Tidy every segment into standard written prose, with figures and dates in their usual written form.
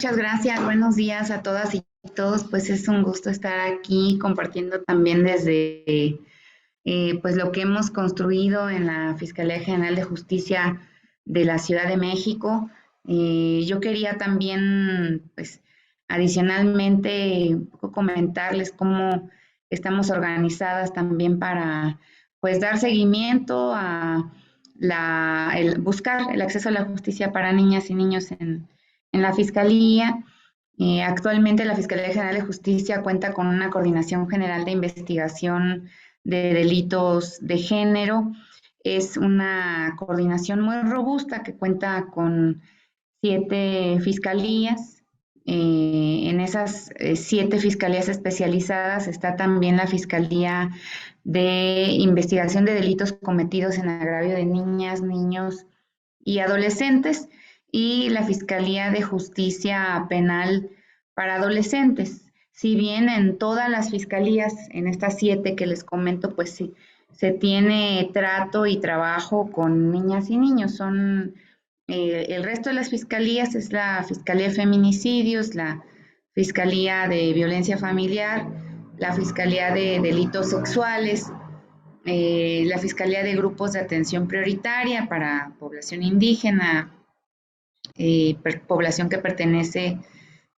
Muchas gracias, buenos días a todas y todos. Pues es un gusto estar aquí compartiendo también desde pues lo que hemos construido en la Fiscalía General de Justicia de la Ciudad de México. Yo quería también, pues, adicionalmente, un poco comentarles cómo estamos organizadas también para, pues, dar seguimiento a buscar el acceso a la justicia para niñas y niños en la Fiscalía. Actualmente la Fiscalía General de Justicia cuenta con una coordinación general de investigación de delitos de género. Es una coordinación muy robusta que cuenta con 7 fiscalías. En esas 7 fiscalías especializadas está también la Fiscalía de Investigación de Delitos Cometidos en agravio de niñas, niños y adolescentes y la Fiscalía de Justicia Penal para Adolescentes. Si bien en todas las fiscalías, en estas 7 que les comento, pues sí, se tiene trato y trabajo con niñas y niños. El resto de las fiscalías es la Fiscalía de Feminicidios, la Fiscalía de Violencia Familiar, la Fiscalía de Delitos Sexuales, la Fiscalía de Grupos de Atención Prioritaria para población indígena, población que pertenece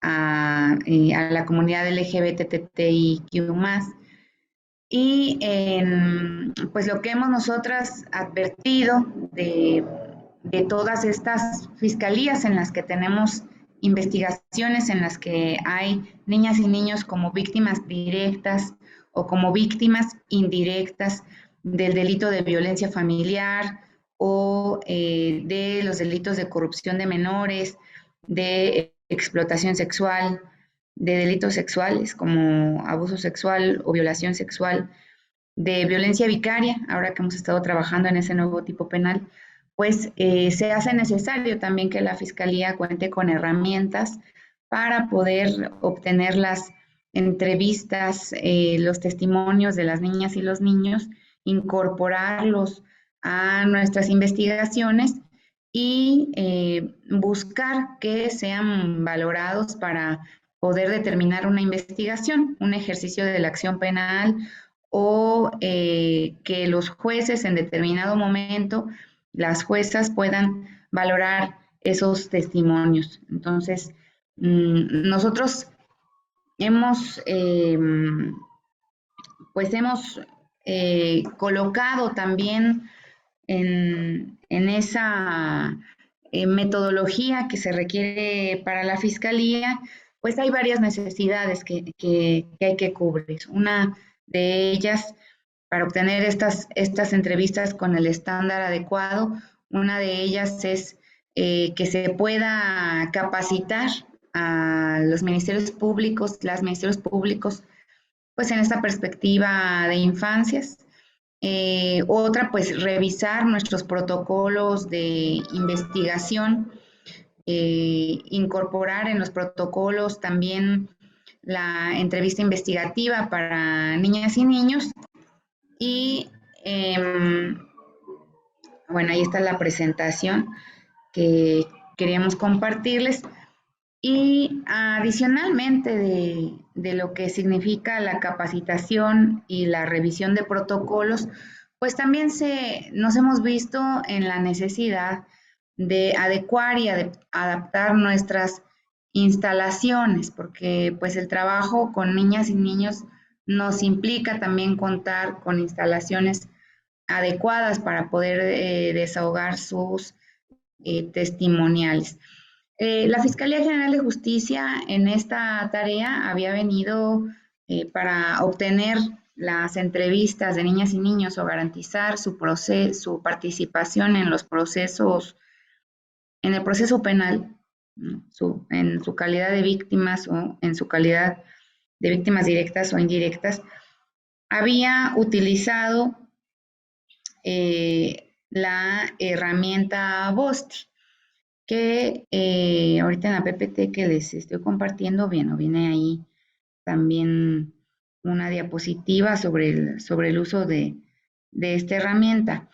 a la comunidad LGBTTIQ+. Y pues lo que hemos nosotras advertido de todas estas fiscalías en las que tenemos investigaciones, en las que hay niñas y niños como víctimas directas o como víctimas indirectas del delito de violencia familiar o de los delitos de corrupción de menores, de explotación sexual, de delitos sexuales como abuso sexual o violación sexual, de violencia vicaria, ahora que hemos estado trabajando en ese nuevo tipo penal, pues se hace necesario también que la Fiscalía cuente con herramientas para poder obtener las entrevistas, los testimonios de las niñas y los niños, incorporarlos a nuestras investigaciones y buscar que sean valorados para poder determinar una investigación, un ejercicio de la acción penal o que los jueces en determinado momento, las juezas puedan valorar esos testimonios. Entonces, nosotros hemos, pues hemos colocado también en esa metodología que se requiere para la fiscalía, pues hay varias necesidades que hay que cubrir. Una de ellas, para obtener estas entrevistas con el estándar adecuado, una de ellas es que se pueda capacitar a los ministerios públicos, las ministerios públicos, pues en esta perspectiva de infancias. Otra, pues revisar nuestros protocolos de investigación, incorporar en los protocolos también la entrevista investigativa para niñas y niños. Y bueno, ahí está la presentación que queríamos compartirles. Y adicionalmente de lo que significa la capacitación y la revisión de protocolos, pues también nos hemos visto en la necesidad de adecuar y adaptar nuestras instalaciones, porque pues el trabajo con niñas y niños nos implica también contar con instalaciones adecuadas para poder desahogar sus testimoniales. La Fiscalía General de Justicia en esta tarea había venido para obtener las entrevistas de niñas y niños o garantizar su participación en los procesos, en el proceso penal, ¿no? En su calidad de víctimas o en su calidad de víctimas directas o indirectas, había utilizado la herramienta BOSTI, que ahorita en la PPT que les estoy compartiendo, viene ahí también una diapositiva sobre el uso de esta herramienta.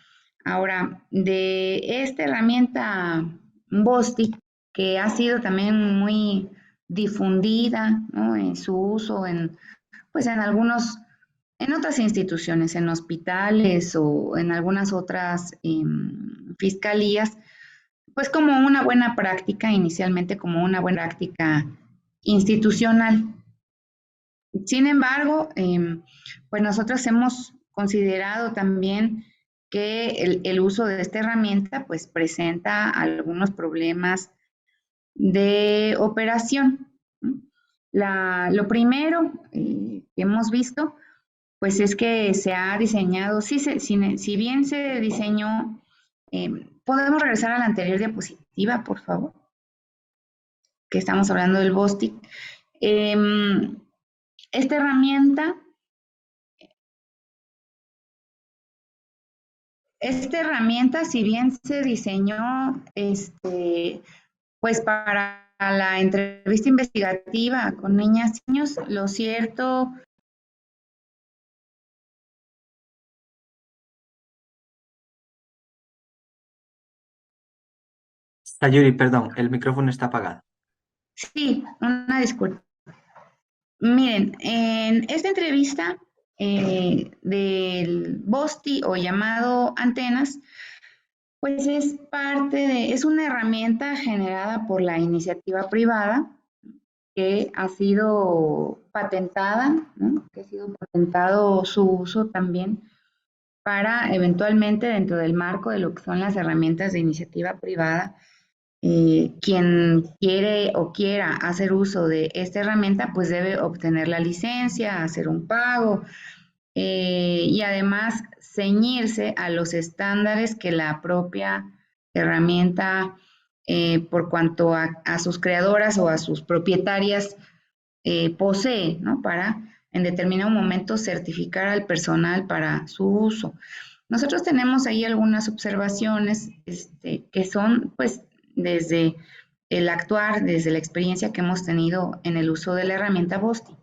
Ahora, de esta herramienta BOSTI, que ha sido también muy difundida, ¿no? En su uso pues en otras instituciones, en hospitales o en algunas otras fiscalías, pues como una buena práctica, inicialmente como una buena práctica institucional. Sin embargo, pues nosotros hemos considerado también que el uso de esta herramienta pues presenta algunos problemas de operación. Lo primero que hemos visto pues es que se ha diseñado, si bien se diseñó, ¿podemos regresar a la anterior diapositiva, por favor? Que estamos hablando del Bostik. Esta herramienta si bien se diseñó pues para la entrevista investigativa con niñas y niños, lo cierto. Sayuri, perdón, el micrófono está apagado. Sí, una disculpa. Miren, en esta entrevista del BOSTI o llamado Antenas, pues es una herramienta generada por la iniciativa privada que ha sido patentada, ¿no? Que ha sido patentado su uso también para eventualmente dentro del marco de lo que son las herramientas de iniciativa privada, quien quiere o quiera hacer uso de esta herramienta, pues debe obtener la licencia, hacer un pago y además ceñirse a los estándares que la propia herramienta, por cuanto a sus creadoras o a sus propietarias, posee, ¿no? Para en determinado momento certificar al personal para su uso. Nosotros tenemos ahí algunas observaciones que son, pues, desde el actuar, desde la experiencia que hemos tenido en el uso de la herramienta Bosti.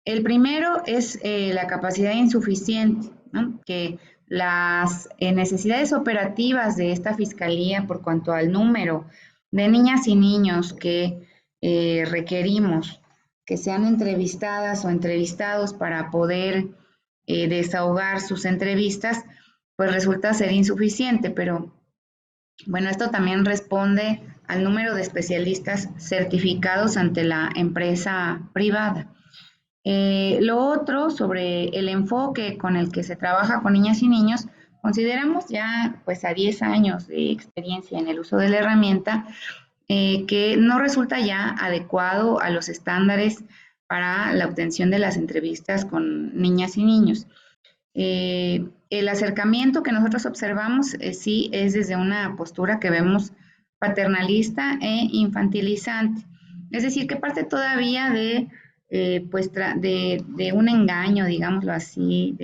El primero es la capacidad insuficiente, ¿no? Que las necesidades operativas de esta fiscalía por cuanto al número de niñas y niños que requerimos que sean entrevistadas o entrevistados para poder desahogar sus entrevistas, pues resulta ser insuficiente, pero bueno, esto también responde al número de especialistas certificados ante la empresa privada. Lo otro sobre el enfoque con el que se trabaja con niñas y niños, consideramos ya pues a 10 años de experiencia en el uso de la herramienta, que no resulta ya adecuado a los estándares para la obtención de las entrevistas con niñas y niños. El acercamiento que nosotros observamos sí es desde una postura que vemos paternalista e infantilizante. Es decir, que parte todavía de un engaño, digámoslo así,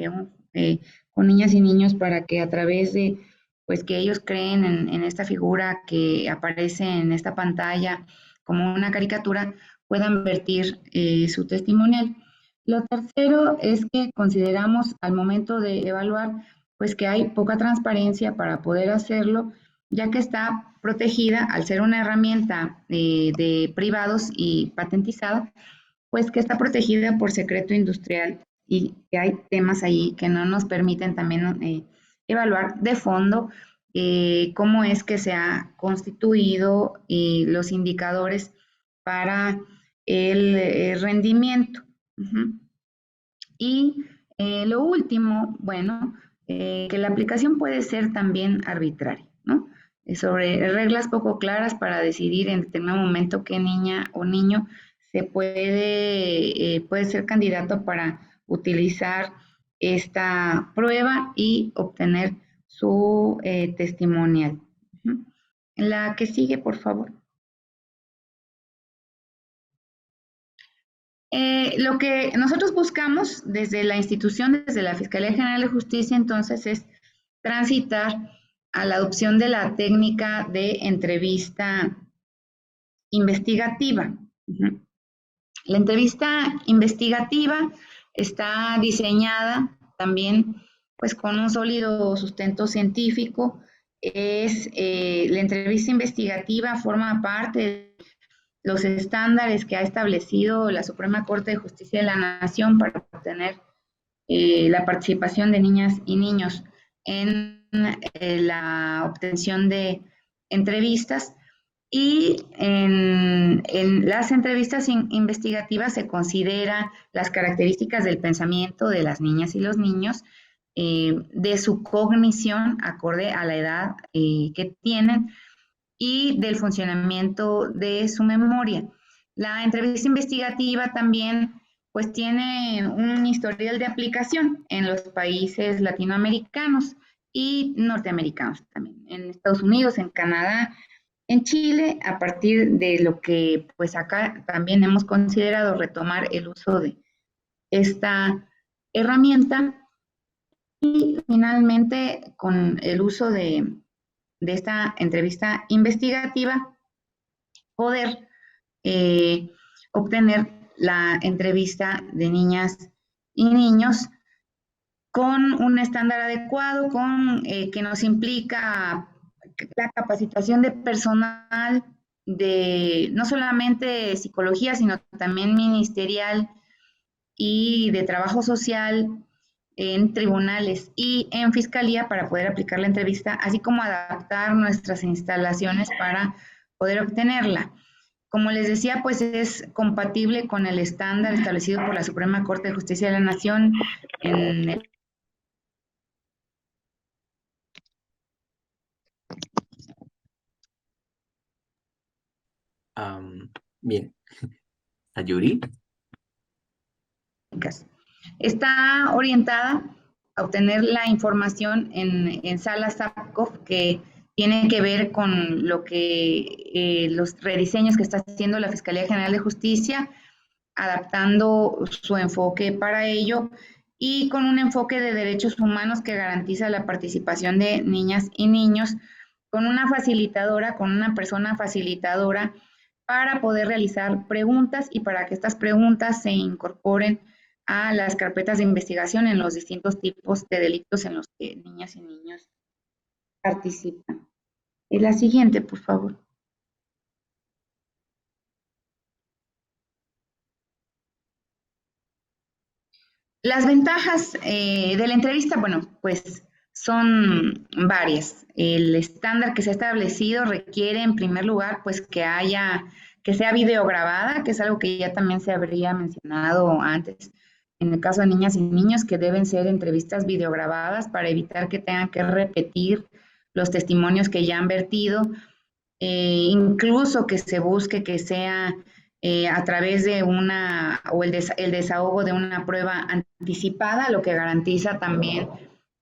con niñas y niños para que a través de, pues que ellos creen en esta figura que aparece en esta pantalla como una caricatura, puedan vertir su testimonial. Lo tercero es que consideramos al momento de evaluar, pues que hay poca transparencia para poder hacerlo, ya que está protegida al ser una herramienta de privados y patentizada, pues que está protegida por secreto industrial y que hay temas ahí que no nos permiten también evaluar de fondo cómo es que se ha constituido los indicadores para el rendimiento. Uh-huh. Y lo último, bueno, que la aplicación puede ser también arbitraria, ¿no? Sobre reglas poco claras para decidir en determinado momento qué niña o niño puede ser candidato para utilizar esta prueba y obtener su testimonial. Uh-huh. La que sigue, por favor. Lo que nosotros buscamos desde la institución, desde la Fiscalía General de Justicia, entonces, es transitar a la adopción de la técnica de entrevista investigativa. Uh-huh. La entrevista investigativa está diseñada también pues con un sólido sustento científico la entrevista investigativa forma parte de los estándares que ha establecido la Suprema Corte de Justicia de la Nación para obtener la participación de niñas y niños en la obtención de entrevistas. Y en las entrevistas investigativas se considera las características del pensamiento de las niñas y los niños, de su cognición acorde a la edad que tienen y del funcionamiento de su memoria. La entrevista investigativa también pues tiene un historial de aplicación en los países latinoamericanos y norteamericanos también, en Estados Unidos, en Canadá, en Chile, a partir de lo que pues acá también hemos considerado retomar el uso de esta herramienta y finalmente con el uso de esta entrevista investigativa poder obtener la entrevista de niñas y niños con un estándar adecuado, que nos implica la capacitación de personal de no solamente psicología, sino también ministerial y de trabajo social en tribunales y en fiscalía para poder aplicar la entrevista, así como adaptar nuestras instalaciones para poder obtenerla. Como les decía, pues es compatible con el estándar establecido por la Suprema Corte de Justicia de la Nación en el... Bien. Sayuri. Está orientada a obtener la información en salas SAPCOF que tiene que ver con lo que los rediseños que está haciendo la Fiscalía General de Justicia, adaptando su enfoque para ello y con un enfoque de derechos humanos que garantiza la participación de niñas y niños, con una facilitadora, con una persona facilitadora para poder realizar preguntas y para que estas preguntas se incorporen a las carpetas de investigación en los distintos tipos de delitos en los que niñas y niños participan. Y la siguiente, por favor. Las ventajas de la entrevista, bueno, pues son varias. El estándar que se ha establecido requiere, en primer lugar, pues que sea videograbada, que es algo que ya también se habría mencionado antes. En el caso de niñas y niños, que deben ser entrevistas videograbadas para evitar que tengan que repetir los testimonios que ya han vertido, incluso que se busque que sea a través de el desahogo de una prueba anticipada, lo que garantiza también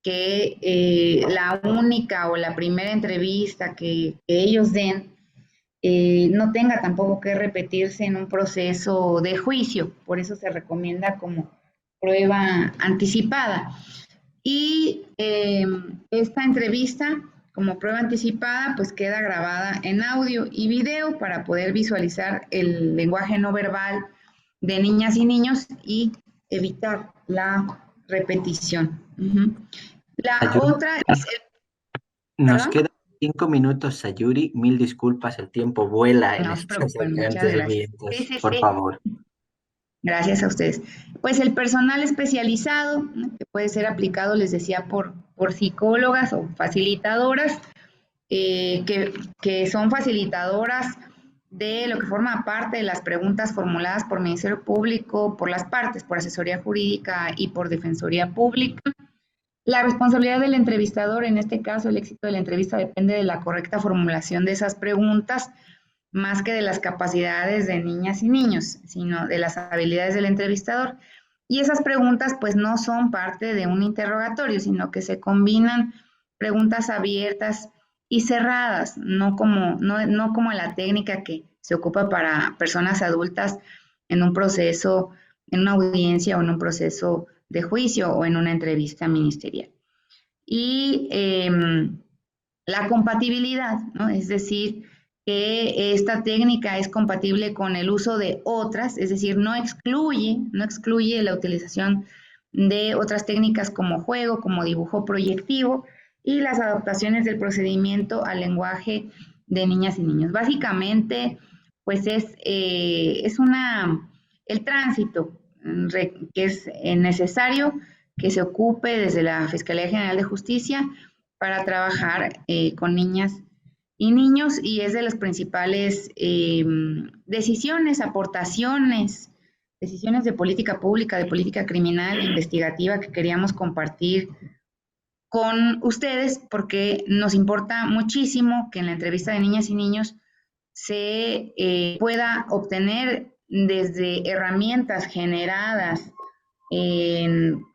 que la única o la primera entrevista que ellos den no tenga tampoco que repetirse en un proceso de juicio. Por eso se recomienda como prueba anticipada. Y esta entrevista, como prueba anticipada, pues queda grabada en audio y video para poder visualizar el lenguaje no verbal de niñas y niños y evitar la repetición. La Sayuri, otra es, nos ¿perdón? quedan 5 minutos, Sayuri. Mil disculpas, el tiempo vuela en No se estos preocupen, muchas gracias. Sí, entrenamientos. sí, Por sí. favor. Gracias a ustedes. Pues el personal especializado, ¿no?, que puede ser aplicado, les decía, por psicólogas o facilitadoras, que son facilitadoras de lo que forma parte de las preguntas formuladas por Ministerio Público, por las partes, por asesoría jurídica y por defensoría pública. La responsabilidad del entrevistador, en este caso el éxito de la entrevista depende de la correcta formulación de esas preguntas, más que de las capacidades de niñas y niños, sino de las habilidades del entrevistador. Y esas preguntas pues no son parte de un interrogatorio, sino que se combinan preguntas abiertas y cerradas, no como la técnica que se ocupa para personas adultas en un proceso, en una audiencia o en un proceso de juicio o en una entrevista ministerial. Y la compatibilidad, ¿no? Es decir, que esta técnica es compatible con el uso de otras, es decir, no excluye la utilización de otras técnicas como juego, como dibujo proyectivo, y las adaptaciones del procedimiento al lenguaje de niñas y niños. Básicamente, pues el tránsito que es necesario que se ocupe desde la Fiscalía General de Justicia para trabajar con niñas y niños, y es de las principales decisiones, aportaciones, decisiones de política pública, de política criminal, investigativa que queríamos compartir con ustedes porque nos importa muchísimo que en la entrevista de niñas y niños se pueda obtener desde herramientas generadas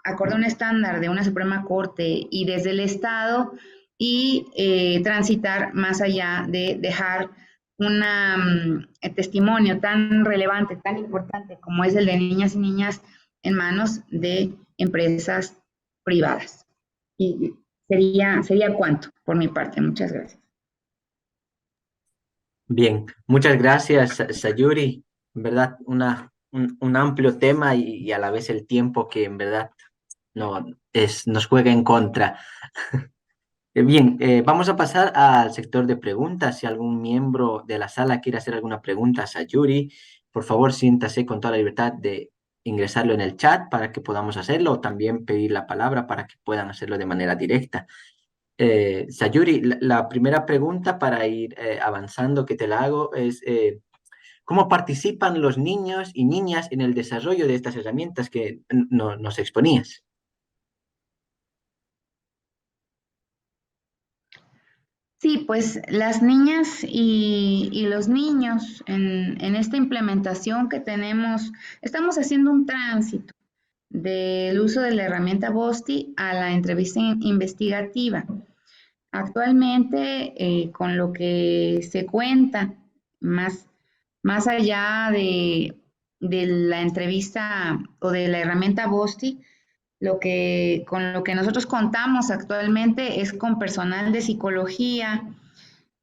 acorde a un estándar de una Suprema Corte y desde el Estado y transitar más allá de dejar un testimonio tan relevante, tan importante como es el de niñas y niñas en manos de empresas privadas. Y sería cuanto por mi parte. Muchas gracias. Bien, muchas gracias, Sayuri. En verdad, un amplio tema y a la vez el tiempo que en verdad nos juega en contra. Bien, vamos a pasar al sector de preguntas. Si algún miembro de la sala quiere hacer alguna pregunta a Sayuri, por favor, siéntase con toda la libertad de ingresarlo en el chat para que podamos hacerlo o también pedir la palabra para que puedan hacerlo de manera directa. Sayuri, la primera pregunta para ir avanzando que te la hago es, ¿cómo participan los niños y niñas en el desarrollo de estas herramientas que nos exponías? Sí, pues las niñas y los niños en esta implementación que tenemos, estamos haciendo un tránsito del uso de la herramienta BOSTI a la entrevista investigativa. Actualmente, con lo que se cuenta, más allá de la entrevista o de la herramienta BOSTI, con lo que nosotros contamos actualmente es con personal de psicología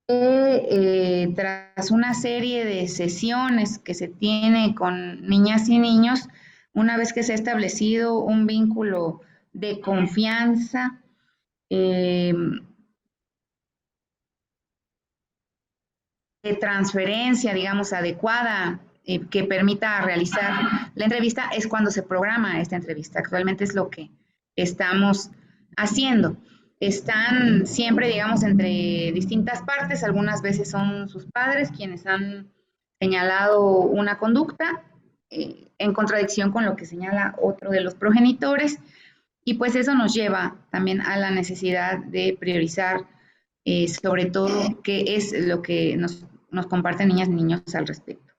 que tras una serie de sesiones que se tiene con niñas y niños, una vez que se ha establecido un vínculo de confianza, eh, de transferencia, digamos, adecuada, que permita realizar la entrevista, es cuando se programa esta entrevista. Actualmente es lo que estamos haciendo. Están siempre, digamos, entre distintas partes, algunas veces son sus padres quienes han señalado una conducta en contradicción con lo que señala otro de los progenitores, y pues eso nos lleva también a la necesidad de priorizar sobre todo qué es lo que nos comparten niñas y niños al respecto.